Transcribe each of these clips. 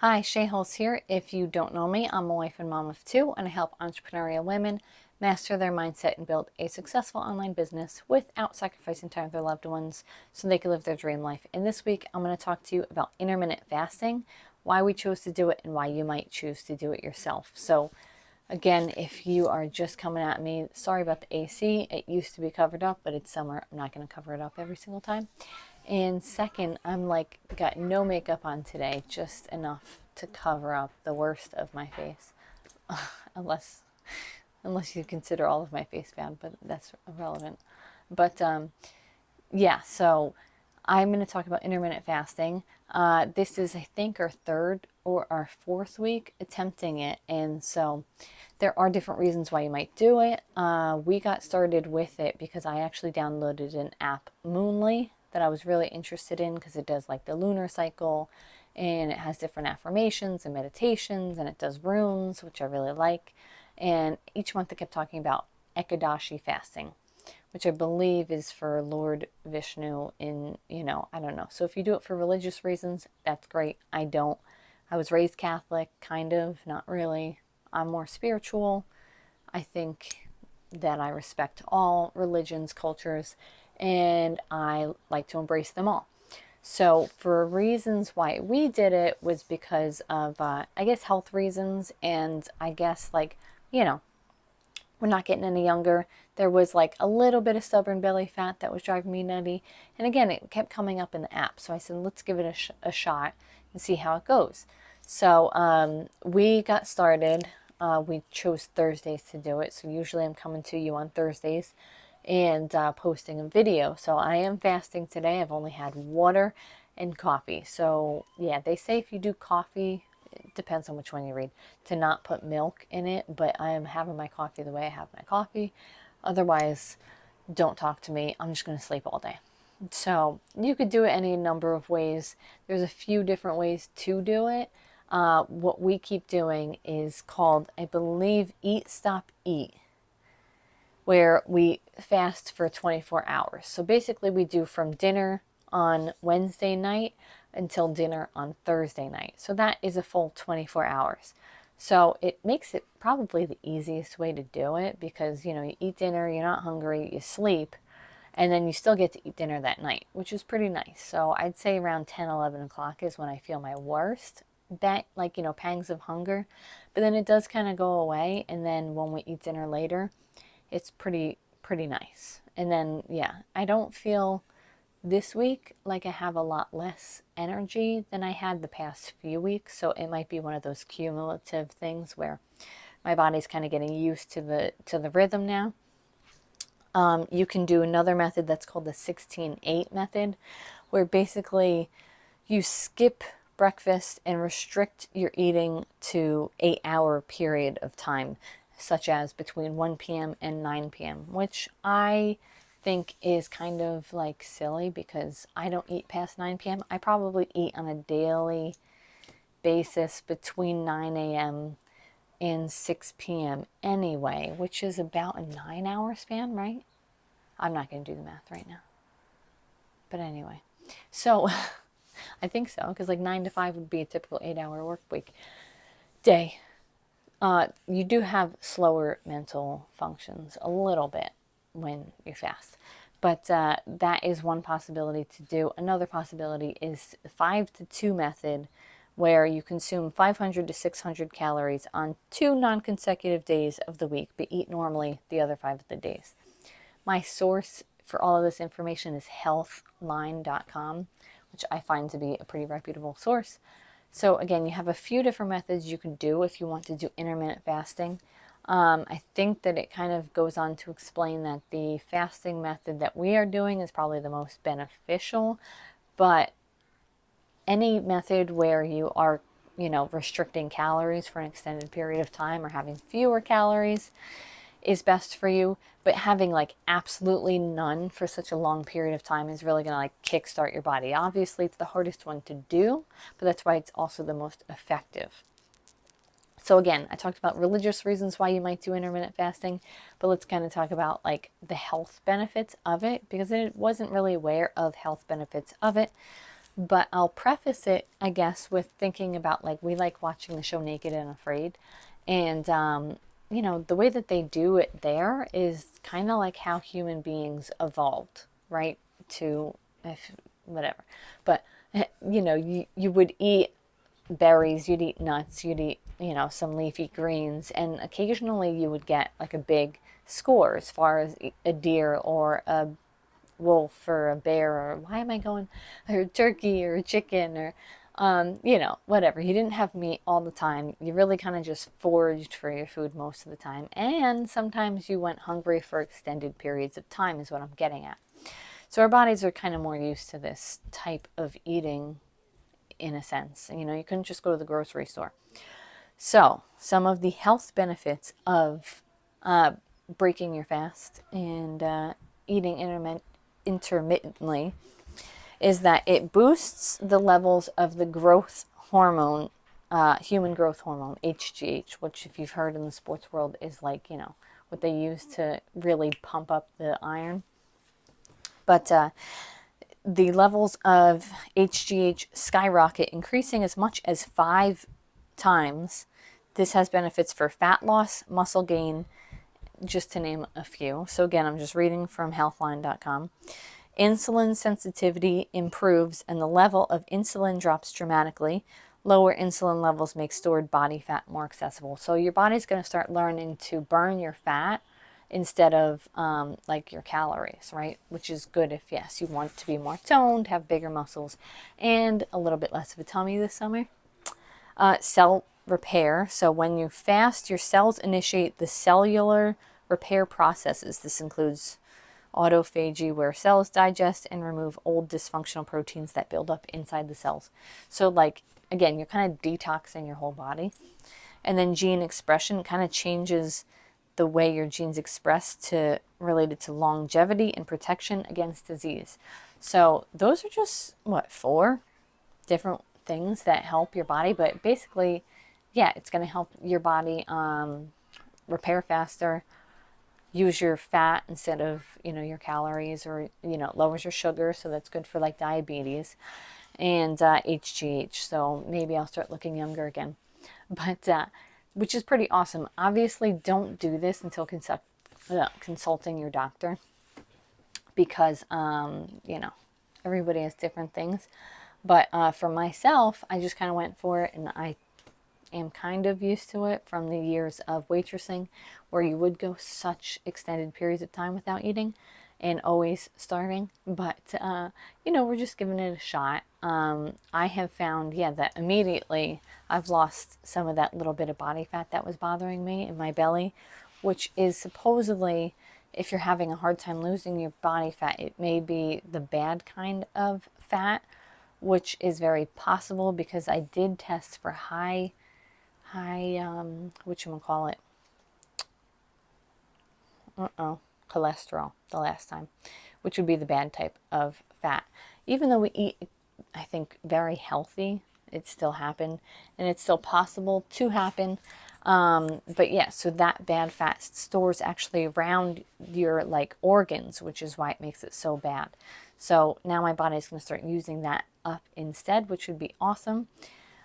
Hi, Shea Hulse here. If you don't know me, I'm a wife and mom of two, and I help entrepreneurial women master their mindset and build a successful online business without sacrificing time with their loved ones so they can live their dream life. And this week, I'm going to talk to you about intermittent fasting, why we chose to do it, and why you might choose to do it yourself. So, again, if you are just coming at me, sorry about the AC. It used to be covered up, but it's summer. I'm not going to cover it up every single time. And second, I'm like got no makeup on today, just enough to cover up the worst of my face. unless unless you consider all of my face bad, but that's irrelevant. But yeah, so I'm going to talk about intermittent fasting. This is, I think, our third or our fourth week attempting it. And so there are different reasons why you might do it. We got started with it because I actually downloaded an app, Moonly, that I was really interested in because it does like the lunar cycle and it has different affirmations and meditations and it does runes, which I really like. And each month it kept talking about Ekadashi fasting, which I believe is for Lord Vishnu in, I don't know. So if you do it for religious reasons, that's great. I don't. I was raised Catholic, kind of, not really. I'm more spiritual. I think that I respect all religions, cultures, and I like to embrace them all. So for reasons why we did it was because of, I guess, health reasons, and I guess you know, we're not getting any younger. There was like a little bit of stubborn belly fat that was driving me nutty. And again, it kept coming up in the app. So I said, let's give it a shot and see how it goes. So we got started. We chose Thursdays to do it. So usually I'm coming to you on Thursdays and posting a video. So I am fasting today. I've only had water and coffee. So yeah, they say if you do coffee, it depends on which one you read, to not put milk in it, but I am having my coffee the way I have my coffee. Otherwise, don't talk to me. I'm just going to sleep all day. So you could do it any number of ways. There's a few different ways to do it. What we keep doing is called, I believe, Eat, Stop, Eat, where we fast for 24 hours. So basically we do from dinner on Wednesday night until dinner on Thursday night. So that is a full 24 hours. So it makes it probably the easiest way to do it because, you eat dinner, you're not hungry, you sleep, and then you still get to eat dinner that night, which is pretty nice. So I'd say around 10, 11 o'clock is when I feel my worst, that pangs of hunger. But then it does kind of go away. And then when we eat dinner later, it's pretty nice. And then, yeah, I don't feel this week like I have a lot less energy than I had the past few weeks. So it might be one of those cumulative things where my body's kind of getting used to the rhythm now. You can do another method that's called the 16-8 method, where basically you skip breakfast and restrict your eating to 8-hour period of time, such as between 1 p.m. and 9 p.m., which I think is kind of like silly because I don't eat past 9 p.m. I probably eat on a daily basis between 9 a.m. and 6 p.m. anyway, which is about a 9-hour span, right? I'm not going to do the math right now. But anyway, so I think so, because like 9 to 5 would be a typical 8-hour work week day. You do have slower mental functions a little bit when you fast. But that is one possibility to do. Another possibility is the 5-2 method, where you consume 500 to 600 calories on 2 non-consecutive days of the week, but eat normally the other 5 of the days. My source for all of this information is healthline.com, which I find to be a pretty reputable source. So again, you have a few different methods you can do if you want to do intermittent fasting. I think that it kind of goes on to explain that the fasting method that we are doing is probably the most beneficial, but any method where you are, restricting calories for an extended period of time or having fewer calories is best for you. But having like absolutely none for such a long period of time is really going to like kickstart your body. Obviously, it's the hardest one to do, but that's why it's also the most effective. So again, I talked about religious reasons why you might do intermittent fasting, but let's kind of talk about like the health benefits of it, because I wasn't really aware of health benefits of it But I'll preface it, I guess, with thinking about, like, we like watching the show Naked and Afraid. And, the way that they do it there is kind of like how human beings evolved, right? To, if, whatever. But, you would eat berries, you'd eat nuts, you'd eat, some leafy greens. And occasionally you would get like a big score as far as a deer or a wolf or a bear, or why am I going, or a turkey or a chicken, or whatever. You didn't have meat all the time. You really kind of just foraged for your food most of the time. And sometimes you went hungry for extended periods of time, is what I'm getting at. So our bodies are kind of more used to this type of eating in a sense. You couldn't just go to the grocery store. So some of the health benefits of breaking your fast and eating intermittently is that it boosts the levels of the growth hormone, human growth hormone, HGH, which, if you've heard in the sports world, is like, what they use to really pump up the iron. But the levels of HGH skyrocket, increasing as much as 5 times. This has benefits for fat loss, muscle gain, just to name a few. So again, I'm just reading from healthline.com. Insulin sensitivity improves and the level of insulin drops dramatically. Lower insulin levels make stored body fat more accessible. So your body's going to start learning to burn your fat instead of like your calories, right? Which is good if, yes, you want to be more toned, have bigger muscles, and a little bit less of a tummy this summer. Cell repair. So when you fast, your cells initiate the cellular repair processes. This includes autophagy, where cells digest and remove old dysfunctional proteins that build up inside the cells. So, like, again, you're kind of detoxing your whole body. And then gene expression kind of changes the way your genes express to related to longevity and protection against disease. So those are just 4 different things that help your body. But basically, yeah, it's going to help your body repair faster, use your fat instead of, your calories, or, lowers your sugar. So that's good for like diabetes and HGH. So maybe I'll start looking younger again. But which is pretty awesome. Obviously, don't do this until consulting your doctor, because, everybody has different things. But for myself, I just kind of went for it, and I am kind of used to it from the years of waitressing, where you would go such extended periods of time without eating and always starving. But, we're just giving it a shot. I have found, that immediately I've lost some of that little bit of body fat that was bothering me in my belly, which is supposedly, if you're having a hard time losing your body fat, it may be the bad kind of fat, which is very possible, because I did test for high, whatchamacallit, cholesterol the last time, which would be the bad type of fat. Even though we eat, I think, very healthy, it still happened, and it's still possible to happen. But yeah, so that bad fat stores actually around your like organs, which is why it makes it so bad. So now my body is going to start using that up instead, which would be awesome.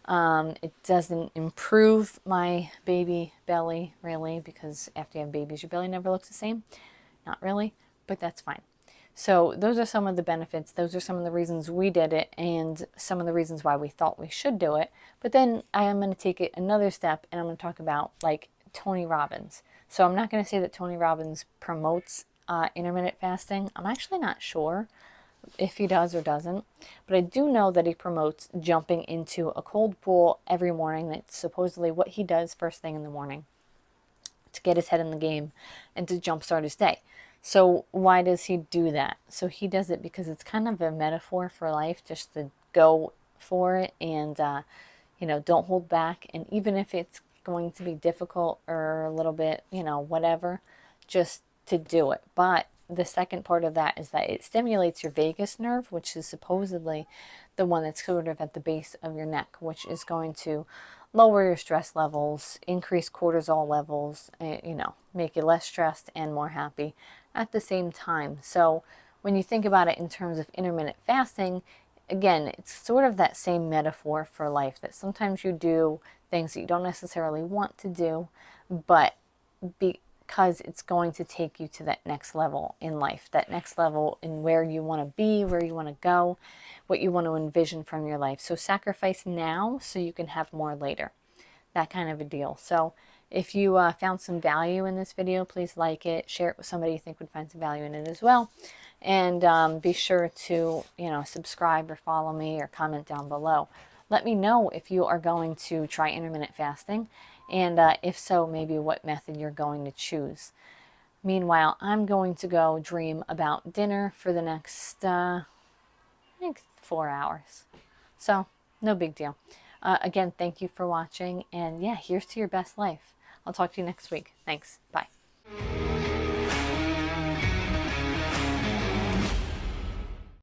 It doesn't improve my baby belly, really, because after you have babies, your belly never looks the same. Not really, but that's fine. So those are some of the benefits. Those are some of the reasons we did it, and some of the reasons why we thought we should do it. But then I am going to take it another step, and I'm going to talk about like Tony Robbins. So I'm not going to say that Tony Robbins promotes intermittent fasting. I'm actually not sure if he does or doesn't, but I do know that he promotes jumping into a cold pool every morning. That's supposedly what he does first thing in the morning to get his head in the game and to jumpstart his day. So why does he do that? So he does it because it's kind of a metaphor for life, just to go for it and, don't hold back. And even if it's going to be difficult or a little bit, whatever, just to do it. But the second part of that is that it stimulates your vagus nerve, which is supposedly the one that's sort of at the base of your neck, which is going to lower your stress levels, increase cortisol levels, make you less stressed and more happy at the same time. So when you think about it in terms of intermittent fasting, again, it's sort of that same metaphor for life, that sometimes you do things that you don't necessarily want to do, but because it's going to take you to that next level in life, that next level in where you want to be, where you want to go, what you want to envision from your life. So sacrifice now so you can have more later. That kind of a deal. So if you found some value in this video, please like it, share it with somebody you think would find some value in it as well. And be sure to, subscribe or follow me or comment down below. Let me know if you are going to try intermittent fasting, and if so, maybe what method you're going to choose. Meanwhile, I'm going to go dream about dinner for the next, I think, 4 hours. So, no big deal. Again, thank you for watching, and yeah, here's to your best life. I'll talk to you next week. Thanks. Bye.